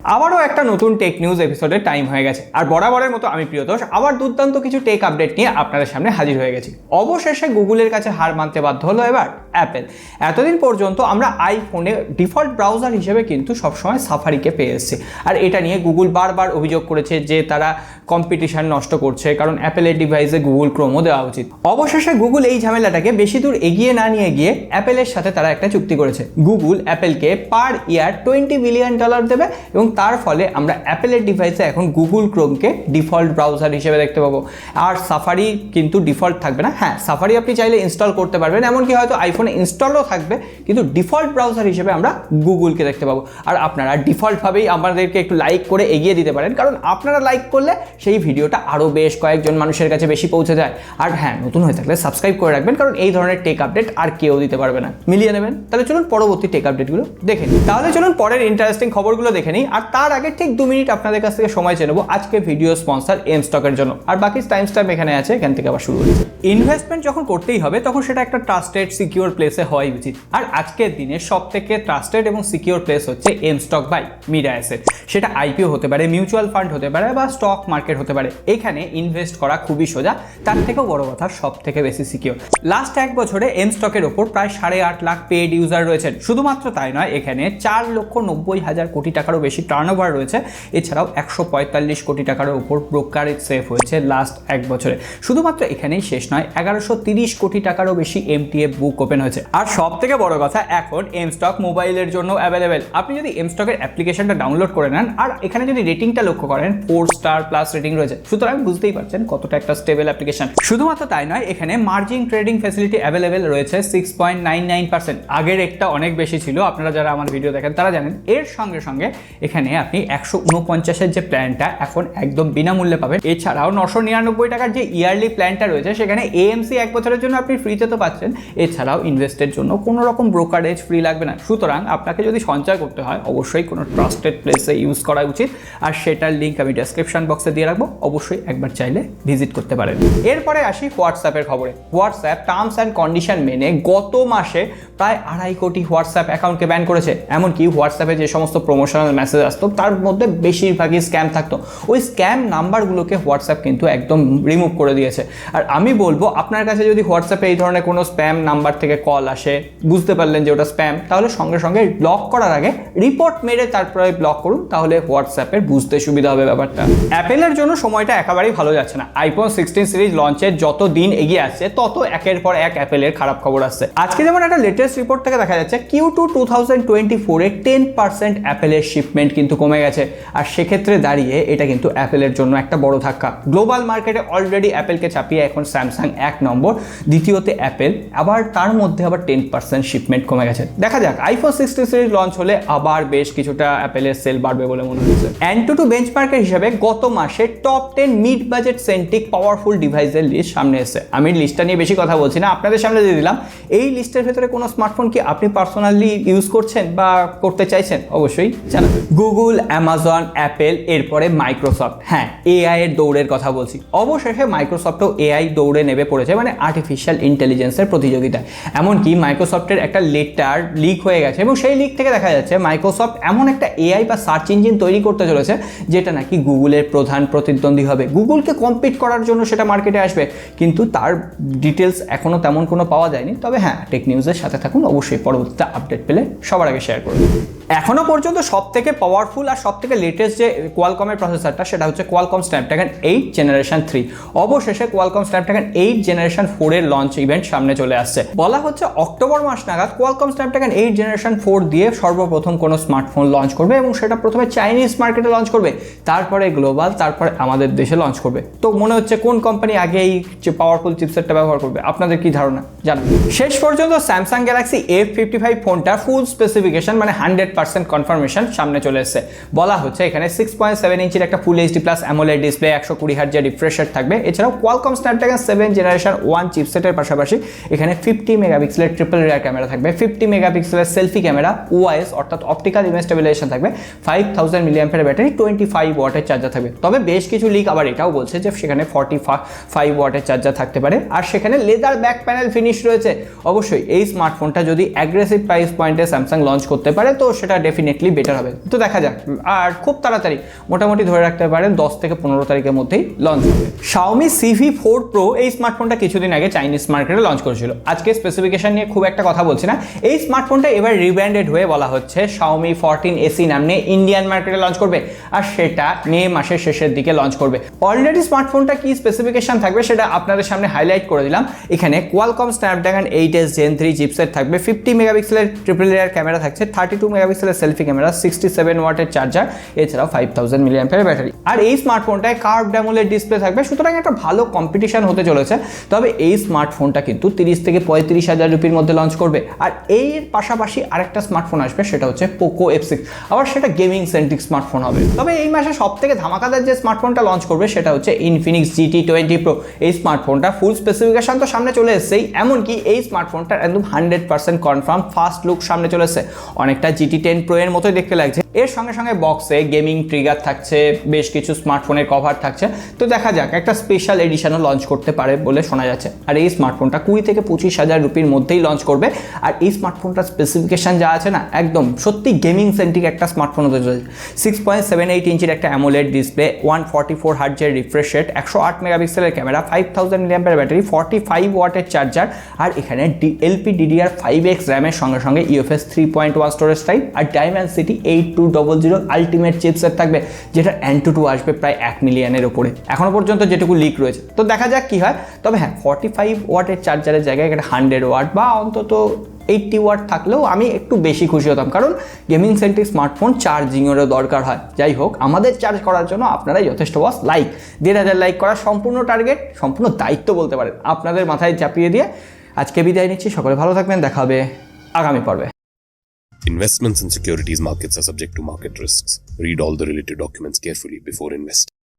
আবারও একটা নতুন টেক নিউজ এপিসোডের টাইম হয়ে গেছে আর বরাবরের মতো আমি প্রিয়তোষ আবার দুর্দান্ত কিছু টেক আপডেট নিয়ে আপনাদের সামনে হাজির হয়ে গেছি। অবশেষে গুগলের কাছে হার মানতে বাধ্য হলো এবার অ্যাপেল। এতদিন পর্যন্ত আমরা আইফোনে ডিফল্ট ব্রাউজার হিসেবে কিন্তু সবসময় সাফারিকে পেয়ে এসেছি, আর এটা নিয়ে গুগল বারবার অভিযোগ করেছে যে তারা কম্পিটিশন নষ্ট করছে, কারণ অ্যাপেলের ডিভাইসে গুগল ক্রোমও দেওয়া উচিত। অবশেষে গুগল এই ঝামেলাটাকে বেশি দূর এগিয়ে না নিয়ে গিয়ে অ্যাপেলের সাথে তারা একটা চুক্তি করেছে। গুগল অ্যাপেলকে পার ইয়ার $20 বিলিয়ন দেবে এবং তার ফলে আমরা অ্যাপেলের ডিভাইসে এখন গুগল ক্রোমকে ডিফল্ট ব্রাউজার হিসেবে দেখতে পাবো। আর সাফারি কিন্তু ডিফল্ট থাকবে না। হ্যাঁ, সাফারি আপনি চাইলে ইনস্টল করতে পারবেন, এমনকি হয়তো আইফোনে ইনস্টলও থাকবে, কিন্তু ডিফল্ট ব্রাউজার হিসেবে আমরা গুগলকে দেখতে পাবো। আর আপনারা ডিফল্টভাবেই আমাদেরকে একটু লাইক করে এগিয়ে দিতে পারেন, কারণ আপনারা লাইক করলে সেই ভিডিওটা আরও বেশ কয়েকজন মানুষের কাছে বেশি পৌঁছে যায়। আর হ্যাঁ, নতুন হয়ে থাকলে সাবস্ক্রাইব করে রাখবেন, কারণ এই ধরনের টেক আপডেট আর কেউ দিতে পারবে না। মিলিয়ে নেবেন। তাহলে চলুন পরবর্তী টেক আপডেটগুলো দেখে নিই। তাহলে চলুন পরের ইন্টারেস্টিং খবরগুলো দেখে নিই। আর তার আগে ঠিক 2 মিনিট আপনাদের কাছ থেকে সময় চেয়ে নেবো আজকে ভিডিও স্পন্সর এম স্টকের জন্য। আর বাকি টাইম স্ট্যাম্প এখানে আছে, এখান থেকে আবার শুরু হচ্ছে। ইনভেস্টমেন্ট যখন করতেই হবে তখন সেটা একটা ট্রাস্টেড সিকিউর প্লেসে হওয়াই উচিত। আর আজকের দিনে সব থেকে ট্রাস্টেড এবং সিকিউর প্লেস হচ্ছে M stock by Mirae asset. সেটা আইপিও হতে পারে, মিউচুয়াল ফান্ড হতে পারে, বা স্টক মার্কেট হতে পারে। এখানে ইনভেস্ট করা খুবই সোজা, তার থেকেও বড় কথা সব থেকে বেশি সিকিউর। লাস্ট 1 বছরে এম স্টকের ওপর প্রায় 8.5 লাখ পেড ইউজার রয়েছেন। শুধুমাত্র তাই নয়, এখানে 4,90,000 কোটি টাকারও বেশি টার্নওভার রয়েছে। এছাড়াও 145 কোটি টাকার উপর ব্রোকারেজ সেভ হয়েছে লাস্ট 1 বছরে। শুধুমাত্র এখানেই শেষ নয়, 1130 কোটি টাকারও বেশি এমটিএফ বুক ওপেন হয়েছে। আর সব থেকে বড় কথা, এখন এম স্টক মোবাইলের জন্য অ্যাভেলেবেল। আপনি যদি এম স্টকের অ্যাপ্লিকেশনটা ডাউনলোড করে নেন, আর এখানে যদি রেটিংটা লক্ষ্য করেন 4 স্টার প্লাস রেটিং রয়েছে, সুতরাং বুঝতেই পারছেন কতটা একটা স্টেবল অ্যাপ্লিকেশন। শুধুমাত্র তাই নয়, এখানে মার্জিন ট্রেডিং ফ্যাসিলিটি অ্যাভেলেবেল রয়েছে 6.99%। আগের একটা অনেক বেশি ছিল, আপনারা যারা আমার ভিডিও দেখেন তারা জানেন। এর সঙ্গে সঙ্গে এখানে আপনি 149-এর যে প্ল্যানটা এখন একদম বিনামূল্যে পাবেন। এছাড়াও 999 টাকার যে ইয়ারলি প্ল্যানটা রয়েছে, সেখানে এএমসি 1 বছরের জন্য আপনি ফ্রিতে তো পাচ্ছেন। এছাড়াও ইনভেস্টের জন্য কোনো রকম ব্রোকারেজ ফ্রি লাগবে না। সুতরাং আপনাকে যদি সঞ্চয় করতে হয়, অবশ্যই কোনো ট্রাস্টেড প্লেসে ইউজ করা উচিত। আর সেটার লিঙ্ক আমি ডেসক্রিপশন বক্সে দিয়ে রাখবো, অবশ্যই একবার চাইলে ভিজিট করতে পারেন। এরপরে আসি হোয়াটসঅ্যাপের খবরে। হোয়াটসঅ্যাপ টার্মস অ্যান্ড কন্ডিশন মেনে গত মাসে প্রায় 2.5 কোটি হোয়াটসঅ্যাপ অ্যাকাউন্টকে ব্যান করেছে। এমনকি হোয়াটসঅ্যাপে যে সমস্ত প্রমোশনাল মেসেজ আসতো তার মধ্যে বেশিরভাগই স্ক্যাম থাকতো। ওই স্ক্যাম নাম্বারগুলোকে হোয়াটসঅ্যাপ কিন্তু একদম রিমুভ করে দিয়েছে। আর আমি বলবো, আপনার কাছে যদি হোয়াটসঅ্যাপে এই ধরনের কোনো স্প্যাম নাম্বার থেকে কল আসে, বুঝতে পারলেন যে ওটা স্প্যাম, তাহলে সঙ্গে সঙ্গে ব্লক করার আগে রিপোর্ট মেরে তারপরে ব্লক করুন, তাহলে হোয়াটসঅ্যাপের বুঝতে সুবিধা হবে ব্যাপারটা। অ্যাপেলের জন্য সময়টা একেবারেই ভালো যাচ্ছে না। আইফোন 16 সিরিজ লঞ্চের যত দিন এগিয়ে আসছে, তত একের পর এক অ্যাপেলের খারাপ খবর আসছে। আজকে যেমন একটা লেটেস্ট রিপোর্ট থেকে দেখা যাচ্ছে Q2 2024-এ 10% অ্যাপেলের শিপমেন্ট কিন্তু কমে গেছে। আর সেক্ষেত্রে দাঁড়িয়ে এটা কিন্তু অ্যাপেলের জন্য একটা বড় ধাক্কা। গ্লোবাল মার্কেটে অলরেডি অ্যাপেলকে চাপিয়ে এখন স্যামসাং 1 নম্বর, দ্বিতীয়তে অ্যাপেল, আবার তার মধ্যে আবার 10% শিপমেন্ট কমে গেছে। দেখা যাক আইফোন 16 সিরিজ লঞ্চ হলে আবার বেশ কিছুটা অ্যাপেলের সেল বাড়বে বলে মনে হচ্ছে। AnTuTu বেঞ্চমার্কের হিসাবে গত মাসে top 10 mid budget centric powerful ডিভাইসের লিস্ট সামনে এসেছে। আমি লিস্টটা নিয়ে বেশি কথা বলছি না, আপনাদের সামনে দিয়ে দিলাম। এই লিস্টের ভেতরে কোনো স্মার্টফোন কি আপনি পার্সোনালি ইউজ করছেন বা করতে চাইছেন, অবশ্যই জানাবেন। গুগল, অ্যামাজন, অ্যাপেল, এরপরে মাইক্রোসফট। হ্যাঁ, এআই এর দৌড়ের কথা বলছি। অবশেষে মাইক্রোসফটও এআই দৌড়ে নেমে পড়েছে, মানে আর্টিফিশিয়াল ইন্টেলিজেন্সের প্রতিযোগিতায়। এমনকি মাইক্রোসফটের একটা লেটার লিক হয়ে গেছে এবং সেই লিক থেকে দেখা যাচ্ছে মাইক্রোসফট এমন একটা এআই বা সার্চ ইঞ্জিন তৈরি করতে চলেছে যেটা নাকি গুগলের প্রধান প্রতিদ্বন্দ্বী হবে। গুগলকে কম্পিট করার জন্য সেটা মার্কেটে আসবে, কিন্তু তার ডিটেলস এখনো তেমন কোনো পাওয়া যায়নি। তবে হ্যাঁ, টেক নিউজের সাথে থাকুন, অবশ্যই পরবর্তীতে আপডেট পেলে সবার আগে শেয়ার করুন। এখনো পর্যন্ত সব থেকে পাওয়ারফুল আর সব থেকে লেটেস্ট যে কোয়ালকমের প্রসেসরটা, সেটা হচ্ছে কোয়ালকম স্ন্যাপড্রাগন 8 জেনারেশন 3। অবশেষে কোয়ালকম স্ন্যাপড্রাগন 8 জেনারেশন 4 এর লঞ্চ ইভেন্ট সামনে চলে আসছে। বলা হচ্ছে অক্টোবর মাস নাগাদ কোয়ালকম স্ন্যাপড্রাগন 8 জেনারেশন 4 দিয়ে সর্বপ্রথম কোনো স্মার্টফোন লঞ্চ করবে, এবং সেটা প্রথমে চাইনিজ মার্কেটে লঞ্চ করবে, তারপরে গ্লোবাল, তারপরে আমাদের দেশে লঞ্চ করবে। তো মনে হচ্ছে কোন কোম্পানি আগে এই পাওয়ারফুল চিপসেটটা ব্যবহার করবে? আপনাদের কি ধারণা জানান। শেষ পর্যন্ত স্যামসাং গ্যালাক্সি F55 ফোনটা ফুল স্পেসিফিকেশন মানে 100% কনফার্মেশন সামনে চলে এসেছে। বলা হচ্ছে এখানে 6.7 ইঞ্চির একটা full HD plus AMOLED display, 120 হার্টজের রিফ্রেশ রেট থাকবে। এছাড়াও কোয়ালকম স্ন্যাপড্রাগন 7 জেনারেশন 1 চিপসেটের পাশাপাশি এখানে 50 মেগাপিক্সেলের ট্রিপল রিয়ার ক্যামেরা থাকবে, 50 মেগাপিক্সেলের সেলফি ক্যামেরা, ওআইএস অর্থাৎ অপটিক্যাল ইমেজ স্টেবিলাইজেশন থাকবে, 5000 মিলিঅ্যাম্পিয়ার ব্যাটারি, 25 ওয়াটের চার্জার থাকবে। তবে বেশ কিছু লিক আবার এটাও বলছে যে সেখানে 45 ওয়াটের চার্জার থাকতে পারে। আর সেখানে লেদার ব্যাক প্যানেল ফিনিশ রয়েছে। অবশ্যই এই স্মার্টফোনটা যদি অ্যাগ্রেসিভ প্রাইস পয়েন্টে স্যামসাং লঞ্চ করতে পারে, তো সেটা সেটা ডেফিনেটলি বেটার হবে। তো দেখা যাক, আর খুব তাড়াতাড়ি মোটামুটি ধরে রাখতে পারেন 10 থেকে 15 তারিখের মধ্যেই লঞ্চ হবে। Xiaomi CV4 Pro এই স্মার্টফোনটা কিছুদিন আগে চাইনিজ মার্কেটে লঞ্চ করেছিল। আজকে স্পেসিফিকেশন নিয়ে খুব একটা কথা বলছি না, এই স্মার্টফোনটা এবার রিব্র্যান্ডেড হয়ে বলা হচ্ছে Xiaomi 14 SE নাম নিয়ে ইন্ডিয়ান মার্কেটে লঞ্চ করবে, আর সেটা মে মাসের শেষের দিকে লঞ্চ করবে। অলরেডি স্মার্টফোনটা কি স্পেসিফিকেশন থাকবে সেটা আপনাদের সামনে হাইলাইট করে দিলাম। এখানে Qualcomm Snapdragon 8s Gen 3 chipset থাকবে, 50 মেগাপিক্সেলের ট্রিপল লেয়ার ক্যামেরা থাকছে, 32 মেগাপিক্সেলের সেলফি ক্যামেরা, 67 ওয়াটের চার্জার, এছাড়াও 5000 মিলিঅ্যাম্পিয়ারের ব্যাটারি। আর এই স্মার্টফোনটায় কার্ভড অ্যামোলেড ডিসপ্লে থাকবে, সুতরাং একটা ভালো কম্পিটিশন হতে চলেছে। তবে এই স্মার্টফোনটা কিন্তু 30 থেকে 35,000 রুপির মধ্যে লঞ্চ করবে। আর এর পাশাপাশি আরেকটা স্মার্টফোন আসবে, সেটা হচ্ছে Poco F6, আবার সেটা গেমিং সেন্ট্রিক স্মার্টফোন হবে। তবে এই মাসে সব থেকে ধামাকাদার যে স্মার্টফোনটা লঞ্চ করবে সেটা হচ্ছে Infinix GT20 Pro। এই স্মার্টফোনটা ফুল স্পেসিফিকেশন তো সামনে চলে এসেছেই, এমনকি এই স্মার্টফোনটা একদম 100% কনফার্ম ফার্স্ট লুক সামনে চলে এসেছে, অনেকটা GT10 Pro এর মতোই দেখতে লাগছে। এর সঙ্গে সঙ্গে বক্সে গেমিং ট্রিগার থাকছে, বেশ কিছু স্মার্টফোনের কভার থাকছে। তো দেখা যাক, একটা স্পেশাল এডিশনও লঞ্চ করতে পারে বলে শোনা যাচ্ছে। আর এই স্মার্টফোনটা 20 থেকে 25,000 রুপির মধ্যেই লঞ্চ করবে। আর এই স্মার্টফোনটার স্পেসিফিকেশন যা আছে না, একদম সত্যি গেমিং সেন্ট্রিক একটা স্মার্টফোন হতে চলেছে। 6.78 ইঞ্চির একটা অ্যামোলেড ডিসপ্লে, 144 হার্টজের রিফ্রেশ রেট, 108 মেগাপিক্সেলের ক্যামেরা, 5000 মিলিঅ্যাম্পিয়ার ব্যাটারি, 45 ওয়াটের চার্জার, আর এখানে LPDDR5X র্যামের সঙ্গে সঙ্গে UFS 3.1 স্টোরেজ টাইপ, আর Dimensity 8200 আলটিমেট চিপসেট থাকবে, যেটা Antutu আসবে প্রায় 1 মিলিয়নের উপরে এখনো পর্যন্ত যেটুকু লিক রয়েছে। তো দেখা যাক কি হয়। তবে হ্যাঁ, 45 ওয়াটের চার্জারের জায়গায় একটা 100 ওয়াট বা অন্তত 80 ওয়াট থাকলেও আমি একটু বেশি খুশি হতাম, কারণ গেমিং সেন্ট্রিক স্মার্টফোন চার্জিংয়েরও দরকার হয়। যাই হোক, আমাদের চার্জ করার জন্য আপনারাই যথেষ্ট। বস লাইক 1,500 লাইক করার সম্পূর্ণ টার্গেট, সম্পূর্ণ দায়িত্ব বলতে পারেন আপনাদের মাথায় চাপিয়ে দিয়ে আজকে বিদায় নিচ্ছি। সকলে ভালো থাকবেন, দেখা হবে আগামী পর্বে। Investments in securities markets are subject to market risks. Read all the related documents carefully before investing.